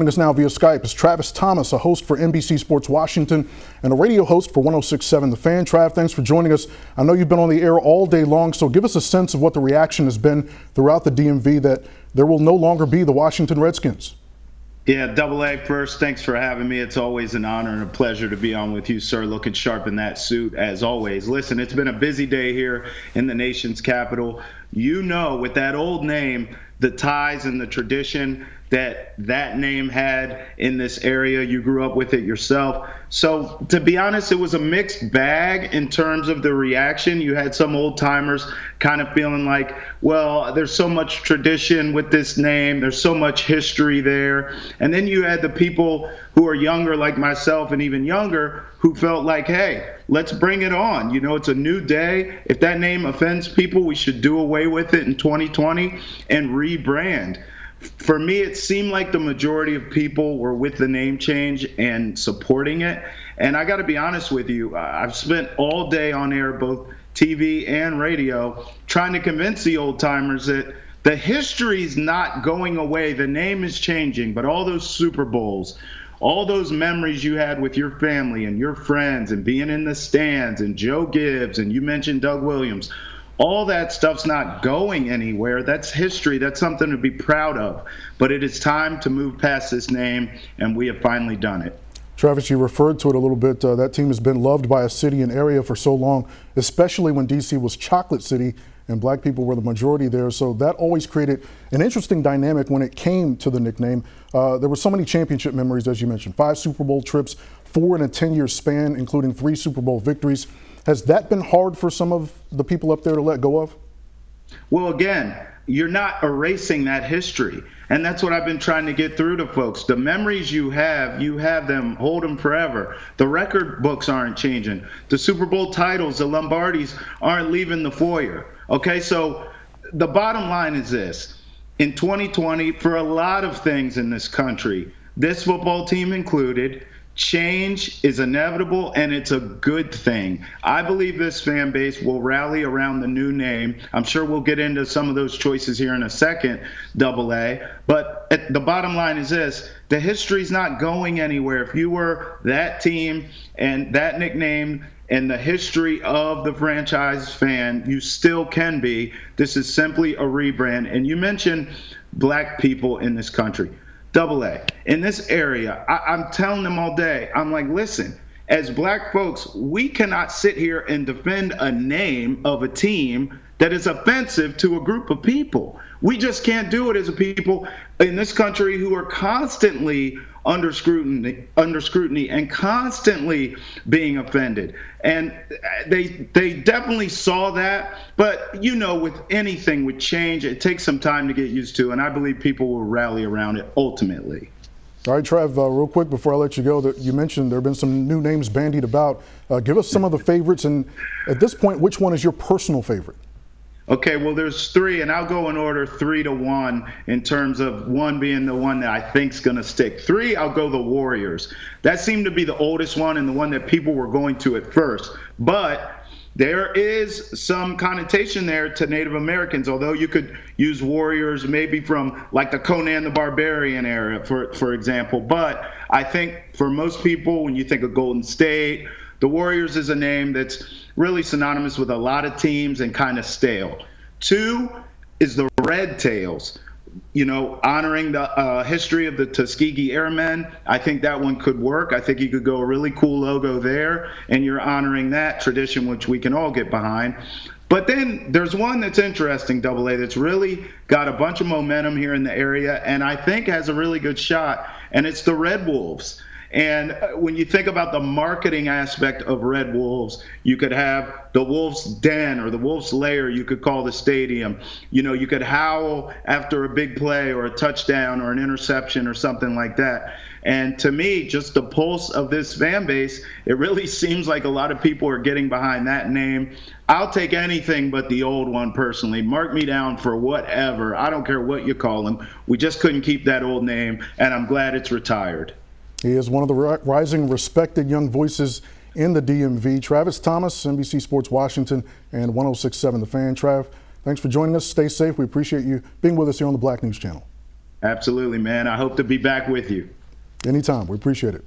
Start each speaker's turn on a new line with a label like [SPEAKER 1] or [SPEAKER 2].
[SPEAKER 1] Joining us now via Skype is Travis Thomas, a host for NBC Sports Washington and a radio host for 106.7 The Fan. Trav, thanks for joining us. I know you've been on the air all day long, so give us a sense of what the reaction has been throughout the DMV that there will no longer be the Washington Redskins.
[SPEAKER 2] Yeah, Double A first, thanks for having me. It's always an honor and a pleasure to be on with you, sir. Looking sharp in that suit, as always. Listen, it's been a busy day here in the nation's capital. You know, with that old name, the ties and the tradition that name had in this area. You grew up with it yourself. So to be honest, it was a mixed bag in terms of the reaction. You had some old timers kind of feeling like, well, there's so much tradition with this name. There's so much history there. And then you had the people who are younger like myself and even younger who felt like, hey, let's bring it on. You know, it's a new day. If that name offends people, we should do away with it in 2020 and rebrand. For me, it seemed like the majority of people were with the name change and supporting it. And I got to be honest with you, I've spent all day on air, both TV and radio, trying to convince the old timers that the history's not going away. The name is changing, but all those Super Bowls, all those memories you had with your family and your friends and being in the stands and Joe Gibbs, and you mentioned Doug Williams, all that stuff's not going anywhere. That's history. That's something to be proud of. But it is time to move past this name, and we have finally done it.
[SPEAKER 1] Travis, you referred to it a little bit. That team has been loved by a city and area for so long, especially when D.C. was Chocolate City and black people were the majority there. So that always created an interesting dynamic when it came to the nickname. There were so many championship memories, as you mentioned, 5 Super Bowl trips, 4 in a 10-year span, including 3 Super Bowl victories. Has that been hard for some of the people up there to let go of?
[SPEAKER 2] Well, again, you're not erasing that history. And that's what I've been trying to get through to folks. The memories you have them, hold them forever. The record books aren't changing. The Super Bowl titles, the Lombardis aren't leaving the foyer. Okay, so the bottom line is this. In 2020, for a lot of things in this country, this football team included, change is inevitable, and it's a good thing. I believe this fan base will rally around the new name. I'm sure we'll get into some of those choices here in a second, Double A. But the bottom line is this. The history's not going anywhere. If you were that team and that nickname and the history of the franchise fan, you still can be. This is simply a rebrand. And you mentioned black people in this country. Double A, in this area, I'm telling them all day, I'm like, listen, as black folks, we cannot sit here and defend a name of a team that is offensive to a group of people. We just can't do it as a people in this country who are constantly under scrutiny and constantly being offended. And they definitely saw that. But, you know, with anything, with change, it takes some time to get used to. And I believe people will rally around it ultimately.
[SPEAKER 1] All right, Trav, real quick before I let you go, that you mentioned there have been some new names bandied about. Give us some of the favorites. And at this point, which one is your personal favorite?
[SPEAKER 2] Okay, well, there's 3, and I'll go in order 3 to 1 in terms of 1 being the one that I think's going to stick. 3, I'll go the Warriors. That seemed to be the oldest one and the one that people were going to at first. But there is some connotation there to Native Americans, although you could use Warriors maybe from like the Conan the Barbarian era, for example. But I think for most people, when you think of Golden State, the Warriors is a name that's really synonymous with a lot of teams and kind of stale. 2 is the Red Tails, you know, honoring the history of the Tuskegee Airmen. I think that one could work. I think you could go a really cool logo there, and you're honoring that tradition, which we can all get behind. But then there's one that's interesting, Double A, that's really got a bunch of momentum here in the area, and I think has a really good shot, and it's the Red Wolves. And when you think about the marketing aspect of Red Wolves, you could have the Wolf's Den or the Wolf's Lair, you could call the stadium. You know, you could howl after a big play or a touchdown or an interception or something like that. And to me, just the pulse of this fan base, it really seems like a lot of people are getting behind that name. I'll take anything but the old one personally. Mark me down for whatever. I don't care what you call him. We just couldn't keep that old name, and I'm glad it's retired.
[SPEAKER 1] He is one of the rising, respected young voices in the DMV. Travis Thomas, NBC Sports Washington and 106.7 The Fan. Trav, thanks for joining us. Stay safe. We appreciate you being with us here on the Black News Channel.
[SPEAKER 2] Absolutely, man. I hope to be back with you.
[SPEAKER 1] Anytime. We appreciate it.